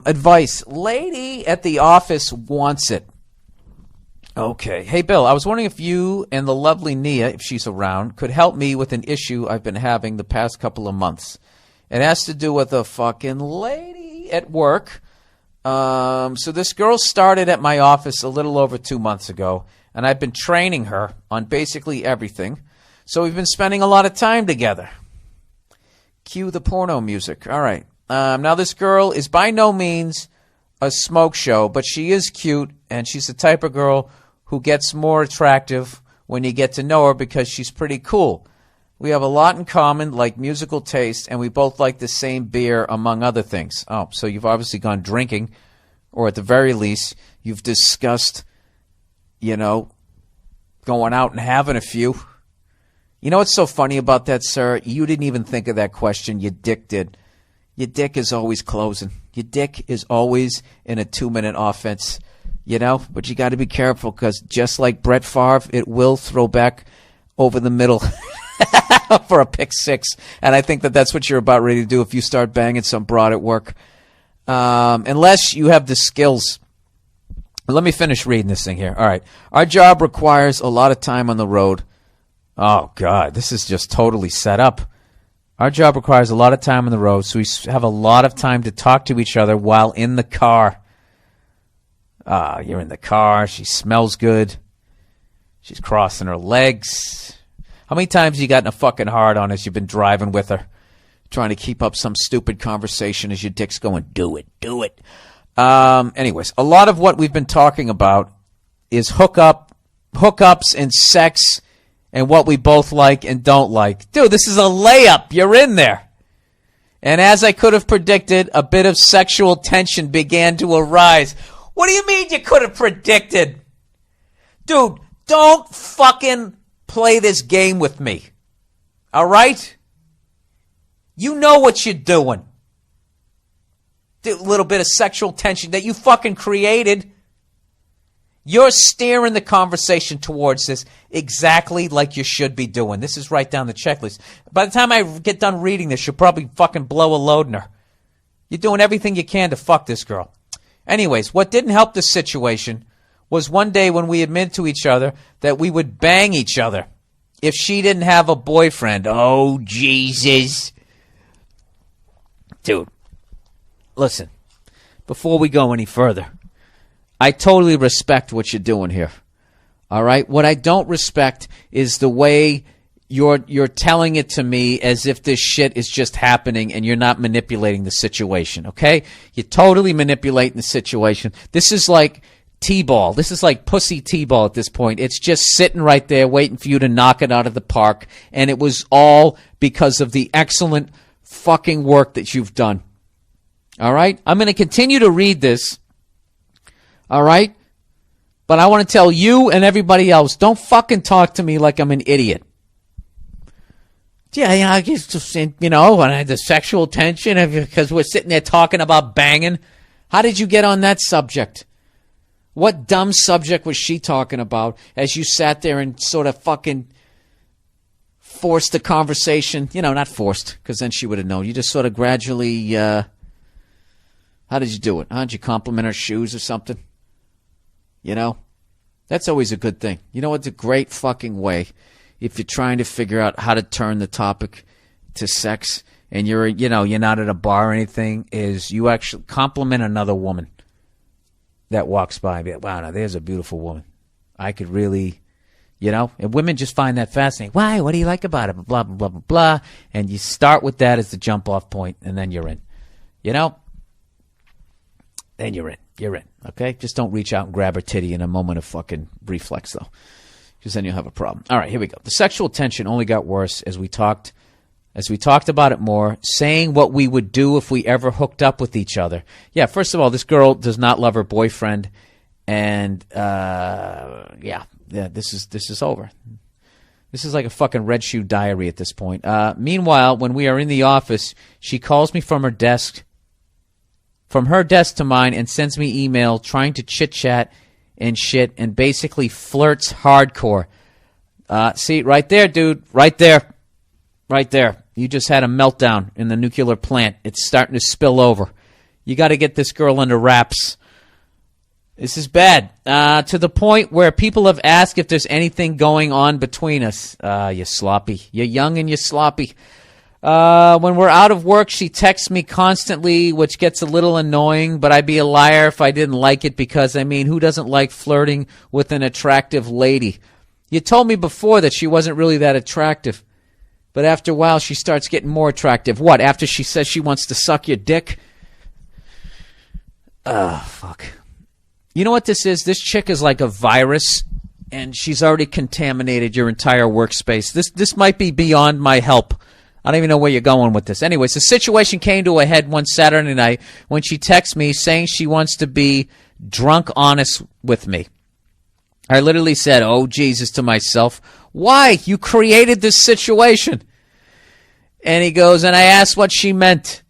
Advice. Lady at the office wants it. Okay. Hey, Bill, I was wondering if you and the lovely Nia, if she's around, could help me with an issue I've been having the past couple of months. It has to do with a fucking lady at work. So this girl started at my office a little over 2 months ago, and I've been training her on basically everything. So we've been spending a lot of time together. Cue the porno music. All right. Now this girl is by no means a smoke show, but she is cute, and she's the type of girl who gets more attractive when you get to know her because she's pretty cool. We have a lot in common, like musical taste, and we both like the same beer, among other things. Oh, so you've obviously gone drinking, or at the very least, you've discussed, going out and having a few. You know what's so funny about that, sir? You didn't even think of that question. Your dick did. Your dick is always closing. Your dick is always in a 2-minute offense, But you got to be careful because just like Brett Favre, it will throw back over the middle for a pick six. And I think that's what you're about ready to do if you start banging some broad at work. Unless you have the skills. Let me finish reading this thing here. All right. Our job requires a lot of time on the road. Oh, God, this is just totally set up. Our job requires a lot of time on the road, so we have a lot of time to talk to each other while in the car. You're in the car. She smells good. She's crossing her legs. How many times you gotten a fucking hard on as you've been driving with her, trying to keep up some stupid conversation as your dick's going, do it, do it. Anyways, a lot of what we've been talking about is hookups and sex and what we both like and don't like. Dude, this is a layup. You're in there. And as I could have predicted, a bit of sexual tension began to arise. What do you mean you could have predicted? Dude, don't fucking play this game with me. All right? You know what you're doing. A little bit of sexual tension that you fucking created. You're steering the conversation towards this exactly like you should be doing. This is right down the checklist. By the time I get done reading this, you'll probably fucking blow a load in her. You're doing everything you can to fuck this girl. Anyways, what didn't help the situation was one day when we admitted to each other that we would bang each other if she didn't have a boyfriend. Oh, Jesus. Dude, listen, before we go any further, I totally respect what you're doing here. All right? What I don't respect is the way you're telling it to me as if this shit is just happening and you're not manipulating the situation, okay? You're totally manipulating the situation. This is like T-ball. This is like pussy T-ball at this point. It's just sitting right there waiting for you to knock it out of the park, and it was all because of the excellent fucking work that you've done. All right? I'm going to continue to read this. All right? But I want to tell you and everybody else, don't fucking talk to me like I'm an idiot. Yeah, I just, when I had the sexual tension because we're sitting there talking about banging. How did you get on that subject? What dumb subject was she talking about as you sat there and sort of fucking forced the conversation? Not forced, because then she would have known. You just sort of gradually, how did you do it? Did you compliment her shoes or something? That's always a good thing. You know what's a great fucking way if you're trying to figure out how to turn the topic to sex and you're not at a bar or anything, is you actually compliment another woman that walks by and be like, wow, now there's a beautiful woman. I could really, and women just find that fascinating. Why? What do you like about it? Blah, blah, blah, blah, blah. And you start with that as the jump off point, and then you're in. Then you're in. You're in, okay? Just don't reach out and grab her titty in a moment of fucking reflex, though, because then you'll have a problem. All right, here we go. The sexual tension only got worse as we talked about it more, saying what we would do if we ever hooked up with each other. Yeah, first of all, this girl does not love her boyfriend, and this is over. This is like a fucking Red Shoe Diary at this point. Meanwhile, when we are in the office, she calls me from her desk to mine and sends me email trying to chit-chat and shit and basically flirts hardcore. See, right there, dude. Right there. Right there. You just had a meltdown in the nuclear plant. It's starting to spill over. You got to get this girl under wraps. This is bad. To the point where people have asked if there's anything going on between us. You're sloppy. You're young and you're sloppy. When we're out of work, she texts me constantly, which gets a little annoying, but I'd be a liar if I didn't like it because, I mean, who doesn't like flirting with an attractive lady? You told me before that she wasn't really that attractive, but after a while she starts getting more attractive. What, after she says she wants to suck your dick? Fuck. You know what this is? This chick is like a virus, and she's already contaminated your entire workspace. This might be beyond my help. I don't even know where you're going with this. Anyways, the situation came to a head one Saturday night when she texts me saying she wants to be drunk honest with me. I literally said, "Oh, Jesus," to myself. Why? You created this situation. And he goes, and I asked what she meant.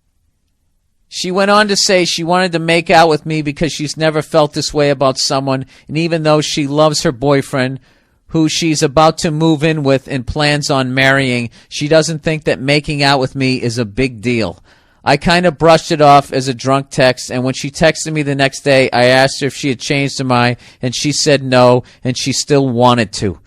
She went on to say she wanted to make out with me because she's never felt this way about someone, and even though she loves her boyfriend, who she's about to move in with and plans on marrying, she doesn't think that making out with me is a big deal. I kind of brushed it off as a drunk text, and when she texted me the next day, I asked her if she had changed her mind, and she said no, and she still wanted to.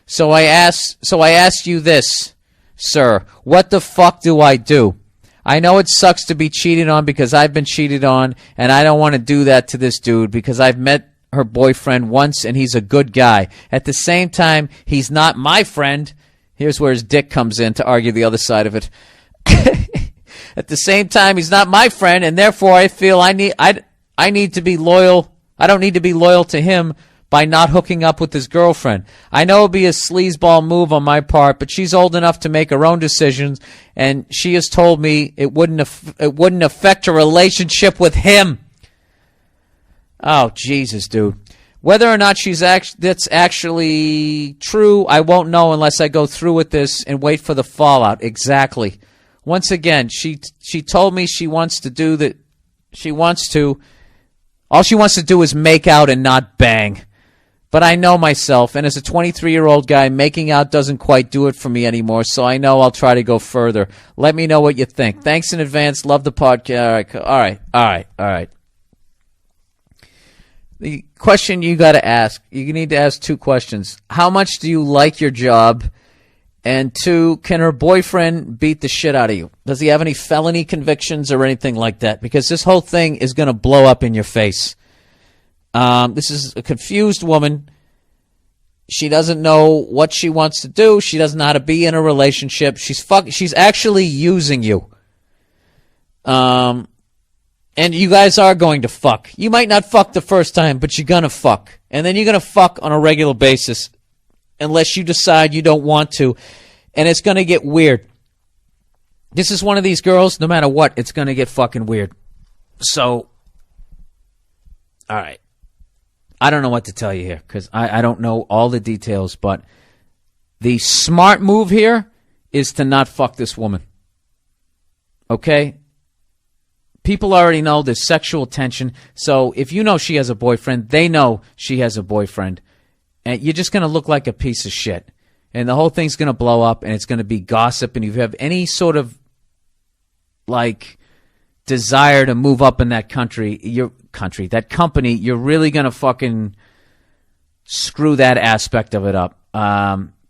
So I asked you this, sir, what the fuck do I do? I know it sucks to be cheated on because I've been cheated on, and I don't want to do that to this dude because I've met her boyfriend once, and he's a good guy. At the same time, he's not my friend. Here's where his dick comes in to argue the other side of it. At the same time, he's not my friend, and therefore I feel I need to be loyal. I don't need to be loyal to him by not hooking up with his girlfriend. I know it would be a sleazeball move on my part, but she's old enough to make her own decisions, and she has told me it wouldn't affect her relationship with him. Oh, Jesus, dude. Whether or not that's actually true, I won't know unless I go through with this and wait for the fallout. Exactly. Once again, she told me she wants to do that. All she wants to do is make out and not bang. But I know myself, and as a 23-year-old guy, making out doesn't quite do it for me anymore, so I know I'll try to go further. Let me know what you think. Thanks in advance. Love the podcast. All right. The question you got to ask, you need to ask two questions. How much do you like your job? And two, can her boyfriend beat the shit out of you? Does he have any felony convictions or anything like that? Because this whole thing is going to blow up in your face. This is a confused woman. She doesn't know what she wants to do. She doesn't know how to be in a relationship. She's actually using you. And you guys are going to fuck. You might not fuck the first time, but you're going to fuck. And then you're going to fuck on a regular basis unless you decide you don't want to. And it's going to get weird. This is one of these girls, no matter what, it's going to get fucking weird. So, all right. I don't know what to tell you here because I don't know all the details, but the smart move here is to not fuck this woman. Okay? People already know there's sexual tension, so if you know she has a boyfriend, they know she has a boyfriend, and you're just going to look like a piece of shit. And the whole thing's going to blow up, and it's going to be gossip, and if you have any sort of, like, desire to move up in that company, you're really going to fucking screw that aspect of it up.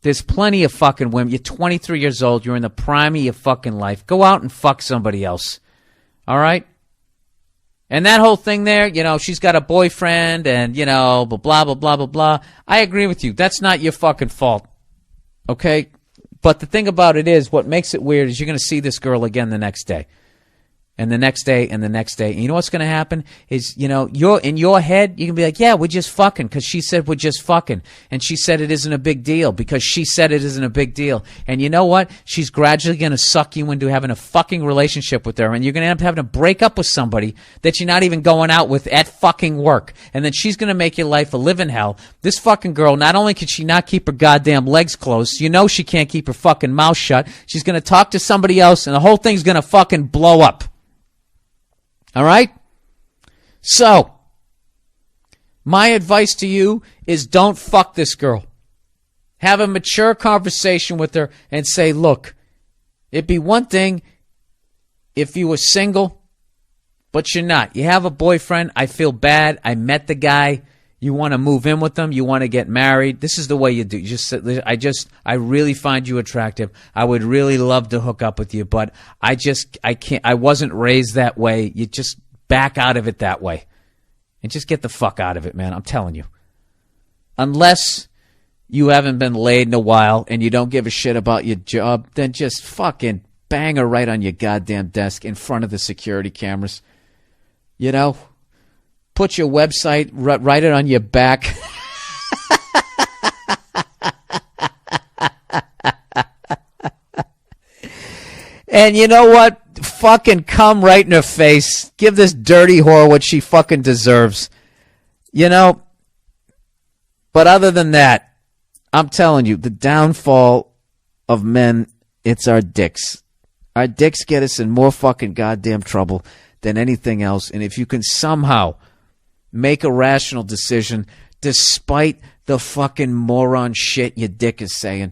There's plenty of fucking women. You're 23 years old. You're in the prime of your fucking life. Go out and fuck somebody else. All right? And that whole thing there, she's got a boyfriend and, blah, blah, blah, blah, blah. I agree with you. That's not your fucking fault. Okay? But the thing about it is, what makes it weird is you're going to see this girl again the next day. And the next day, and the next day. And you know what's going to happen is, you're in your head, you can be like, yeah, we're just fucking because she said we're just fucking. And she said it isn't a big deal because she said it isn't a big deal. And you know what? She's gradually going to suck you into having a fucking relationship with her. And you're going to end up having to break up with somebody that you're not even going out with at fucking work. And then she's going to make your life a living hell. This fucking girl, not only can she not keep her goddamn legs closed, she can't keep her fucking mouth shut. She's going to talk to somebody else and the whole thing's going to fucking blow up. All right? So, my advice to you is don't fuck this girl. Have a mature conversation with her and say, look, it'd be one thing if you were single But you're not. You have a boyfriend. I feel bad. I met the guy. You want to move in with him. You want to get married. This is the way you do. I really find you attractive. I would really love to hook up with you, but I can't. I wasn't raised that way. You just back out of it that way. And just get the fuck out of it, man. I'm telling you. Unless you haven't been laid in a while and you don't give a shit about your job, then just fucking bang her right on your goddamn desk in front of the security cameras. You know? Put your website, write it on your back. And you know what? Fucking come right in her face. Give this dirty whore what she fucking deserves. You know? But other than that, I'm telling you, the downfall of men, it's our dicks. Our dicks get us in more fucking goddamn trouble than anything else. And if you can somehow make a rational decision despite the fucking moron shit your dick is saying.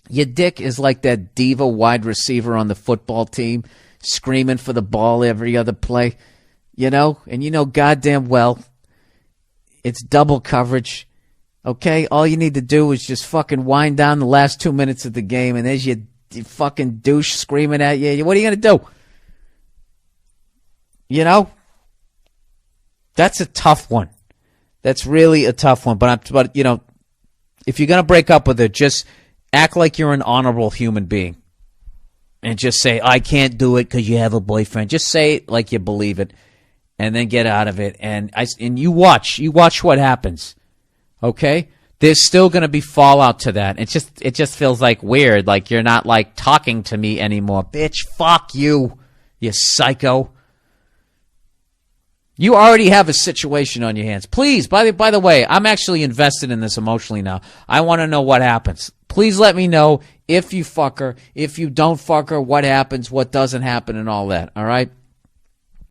Your dick is like that diva wide receiver on the football team screaming for the ball every other play, you know? And you know goddamn well it's double coverage, okay? All you need to do is just fucking wind down the last 2 minutes of the game and there's your fucking douche screaming at you. What are you going to do? You know? That's a tough one. That's really a tough one. But you know, if you're going to break up with her, just act like you're an honorable human being. And just say, I can't do it because you have a boyfriend. Just say it like you believe it. And then get out of it. And you watch what happens. Okay? There's still going to be fallout to that. It just feels like weird. Like you're not like talking to me anymore. Bitch, fuck you, you psycho. You already have a situation on your hands. Please, by the way, I'm actually invested in this emotionally now. I want to know what happens. Please let me know if you fuck her, if you don't fuck her, what happens, what doesn't happen, and all that. All right?